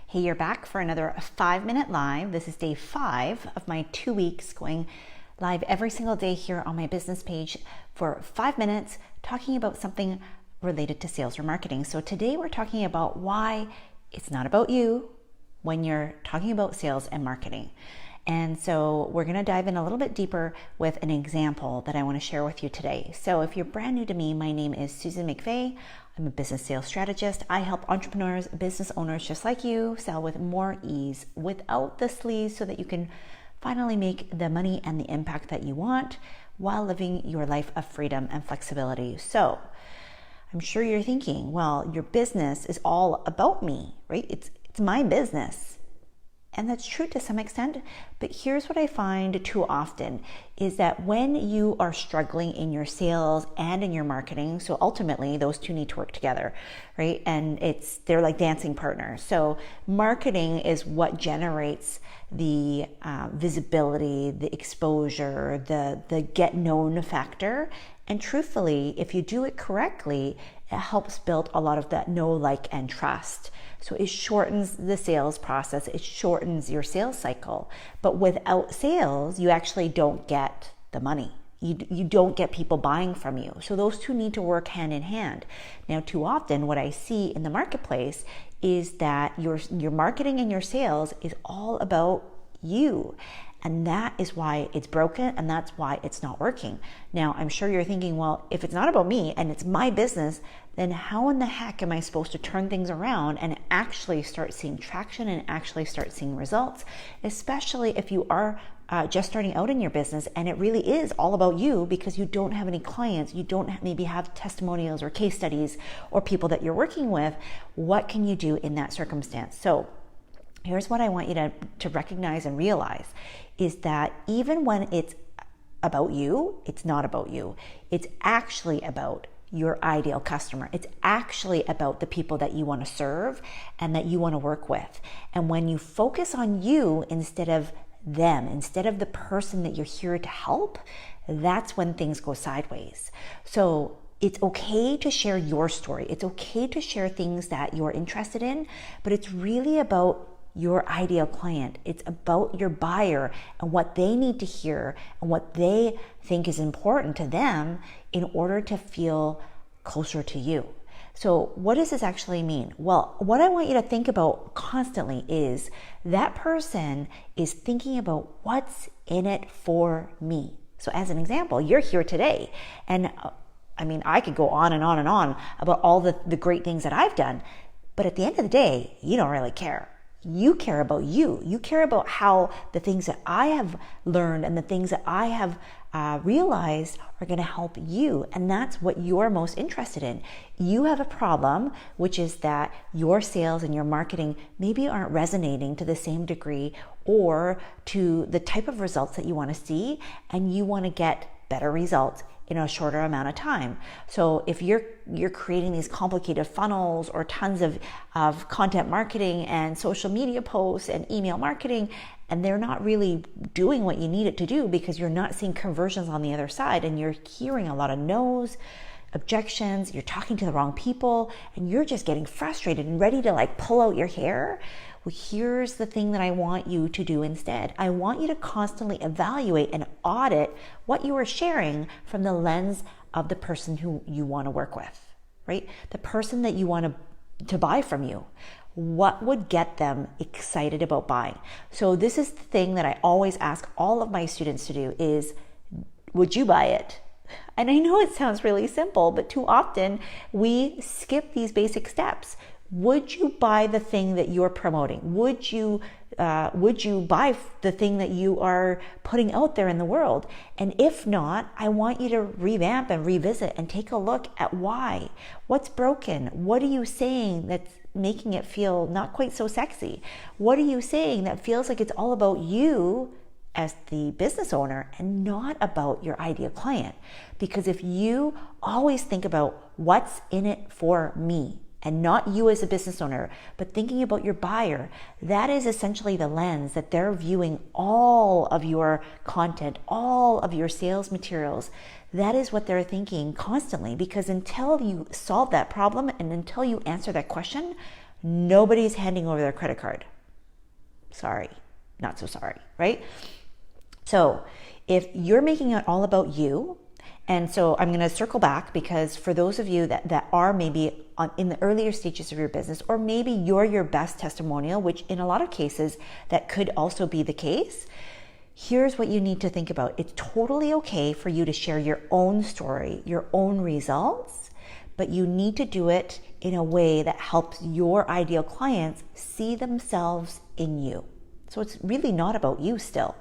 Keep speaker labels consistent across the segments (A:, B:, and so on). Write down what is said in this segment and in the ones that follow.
A: Hey, you're back for another 5-minute live. This is day 5 of my 2 weeks going live every single day here on my business page for 5 minutes talking about something related to sales or marketing. So today we're talking about why it's not about you when you're talking about sales and marketing. And so we're going to dive in a little bit deeper with an example that I want to share with you today. So if you're brand new to me, my name is Susan McVeigh. I'm a business sales strategist. I help entrepreneurs, business owners just like you sell with more ease without the sleaze so that you can finally make the money and the impact that you want while living your life of freedom and flexibility. So I'm sure you're thinking, well, your business is all about me, right? It's my business. And that's true to some extent, but here's what I find too often is that when you are struggling in your sales and in your marketing, so ultimately those two need to work together, right? And they're like dancing partners. So marketing is what generates the visibility, the exposure, the get known factor. And truthfully, if you do it correctly, it helps build a lot of that know, like, and trust. So it shortens the sales process. It shortens your sales cycle. But without sales, you actually don't get the money. You don't get people buying from you. So those two need to work hand in hand. Now, too often, what I see in the marketplace is that your marketing and your sales is all about you. And that is why it's broken, and that's why it's not working. Now, I'm sure you're thinking, well, if it's not about me and it's my business, then how in the heck am I supposed to turn things around and actually start seeing traction and actually start seeing results, especially if you are just starting out in your business and it really is all about you because you don't have any clients, you don't maybe have testimonials or case studies or people that you're working with. What can you do in that circumstance? So here's what I want you to recognize and realize is that even when it's about you, it's not about you. It's actually about your ideal customer. It's actually about the people that you want to serve and that you want to work with. And when you focus on you instead of them, instead of the person that you're here to help, that's when things go sideways. So it's okay to share your story. It's okay to share things that you're interested in, but it's really about your ideal client. It's about your buyer and what they need to hear and what they think is important to them in order to feel closer to you. So what does this actually mean? Well, what I want you to think about constantly is that person is thinking about what's in it for me. So as an example, you're here today and I could go on and on and on about all the great things that I've done, but at the end of the day, you don't really care. You care about you. You care about how the things that I have learned and the things that I have realized are going to help you. And that's what you're most interested in. You have a problem, which is that your sales and your marketing maybe aren't resonating to the same degree or to the type of results that you want to see, and you want to get better results in a shorter amount of time. So if you're creating these complicated funnels or tons of content marketing and social media posts and email marketing, and they're not really doing what you need it to do because you're not seeing conversions on the other side and you're hearing a lot of no's, objections, you're talking to the wrong people, and you're just getting frustrated and ready to pull out your hair. Well, here's the thing that I want you to do instead. I want you to constantly evaluate and audit what you are sharing from the lens of the person who you want to work with, right? The person that you want to buy from you. What would get them excited about buying? So this is the thing that I always ask all of my students to do is, would you buy it? And I know it sounds really simple, but too often we skip these basic steps. Would you buy the thing that you're promoting? Would you buy the thing that you are putting out there in the world? And if not, I want you to revamp and revisit and take a look at why. What's broken? What are you saying that's making it feel not quite so sexy? What are you saying that feels like it's all about you as the business owner and not about your ideal client? Because if you always think about what's in it for me and not you as a business owner, but thinking about your buyer, that is essentially the lens that they're viewing all of your content, all of your sales materials. That is what they're thinking constantly, because until you solve that problem and until you answer that question, Nobody's handing over their credit card. Sorry, not so sorry, right? So if you're making it all about you, and so I'm going to circle back, because for those of you that are maybe in the earlier stages of your business, or maybe you're your best testimonial, which in a lot of cases that could also be the case, here's what you need to think about. It's totally okay for you to share your own story, your own results, but you need to do it in a way that helps your ideal clients see themselves in you. So it's really not about you still.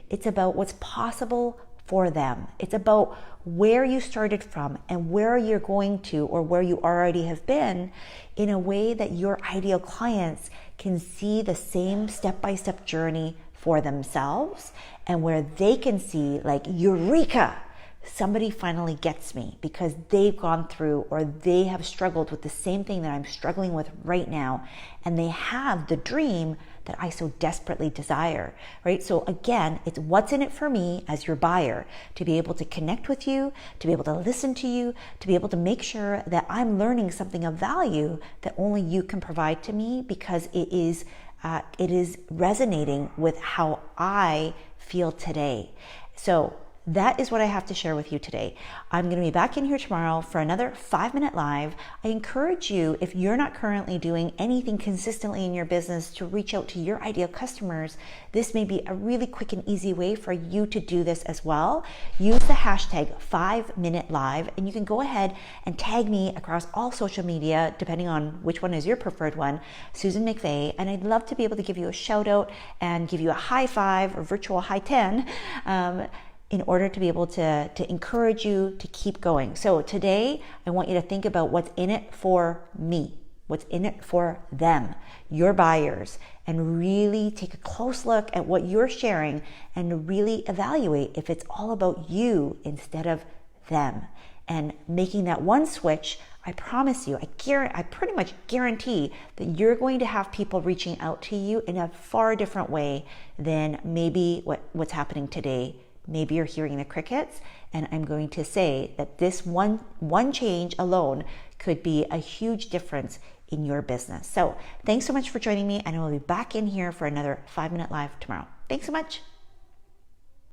A: It's about what's possible for them. It's about where you started from and where you're going to, or where you already have been, in a way that your ideal clients can see the same step-by-step journey for themselves, and where they can see, like, eureka, somebody finally gets me because they've gone through, or they have struggled with the same thing that I'm struggling with right now, and they have the dream that I so desperately desire, right? So again, it's what's in it for me as your buyer, to be able to connect with you, to be able to listen to you, to be able to make sure that I'm learning something of value that only you can provide to me, because it is resonating with how I feel today. So that is what I have to share with you today. I'm going to be back in here tomorrow for another 5-minute live. I encourage you, if you're not currently doing anything consistently in your business, to reach out to your ideal customers. This may be a really quick and easy way for you to do this as well. Use the hashtag 5-minute live, and you can go ahead and tag me across all social media, depending on which one is your preferred one, Susan McVey, and I'd love to be able to give you a shout out and give you a high 5 or virtual high 10, in order to be able to encourage you to keep going. So today, I want you to think about what's in it for me, what's in it for them, your buyers, and really take a close look at what you're sharing and really evaluate if it's all about you instead of them. And making that one switch, I promise you, I pretty much guarantee that you're going to have people reaching out to you in a far different way than maybe what's happening today. Maybe you're hearing the crickets, and I'm going to say that this one change alone could be a huge difference in your business. So thanks so much for joining me, and I will be back in here for another 5-minute live tomorrow. Thanks so much.